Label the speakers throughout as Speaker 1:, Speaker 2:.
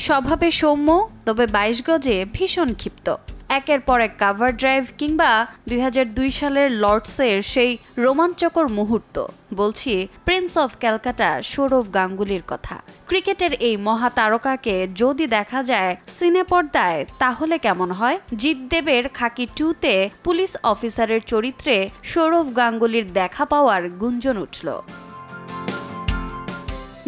Speaker 1: স্বভাবে সৌম্য, তবে 22 গজে ভীষণ ক্ষিপ্ত। একের পর এক কাভার ড্রাইভ কিংবা 2002 সালের লর্ডসের সেই রোমাঞ্চকর মুহূর্ত। বলছি প্রিন্স অফ ক্যালকাটা সৌরভ গাঙ্গুলির কথা। ক্রিকেটের এই মহাতারকাকে যদি দেখা যায় সিনেপর্দায় তাহলে কেমন হয়? জিৎ দেবের খাকি 2-তে পুলিশ অফিসারের চরিত্রে সৌরভ গাঙ্গুলির দেখা পাওয়ার গুঞ্জন উঠল।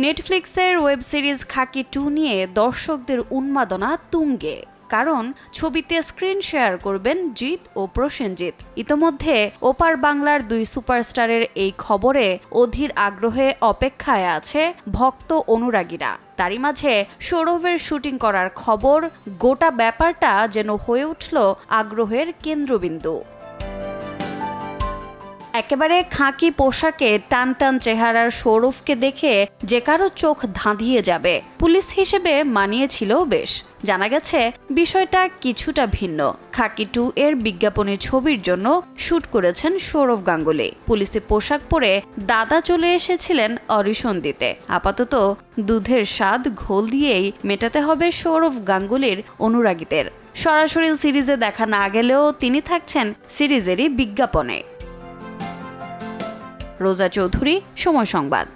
Speaker 1: নেটফ্লিক্সের ওয়েব সিরিজ খাকি 2 নিয়ে দর্শকদের উন্মাদনা তুঙ্গে, কারণ ছবিতে স্ক্রিন শেয়ার করবেন জিৎ ও প্রসেনজিৎ। ইতোমধ্যে ওপার বাংলার দুই সুপারস্টারের এই খবরে অধীর আগ্রহে অপেক্ষায় আছে ভক্ত অনুরাগীরা। তারই মাঝে সৌরভের শুটিং করার খবর, গোটা ব্যাপারটা যেন হয়ে উঠল আগ্রহের কেন্দ্রবিন্দু। একেবারে খাকি পোশাকে টান টান চেহারার সৌরভকে দেখে যে কারো চোখ ধাঁধিয়ে যাবে। পুলিশ হিসেবে মানিয়েছিলও বেশ। জানা গেছে বিষয়টা কিছুটা ভিন্ন। খাকি 2 এর বিজ্ঞাপনী ছবির জন্য শুট করেছেন সৌরভ গাঙ্গুলি। পুলিশি পোশাক পরে দাদা চলে এসেছিলেন অডিশন দিতে। আপাতত দুধের স্বাদ ঘোল দিয়েই মেটাতে হবে সৌরভ গাঙ্গুলির অনুরাগীদের। সরাসরি সিরিজে দেখা না গেলেও তিনি থাকছেন সিরিজেরই বিজ্ঞাপনে। রোজা চৌধুরী, সময় সংবাদ।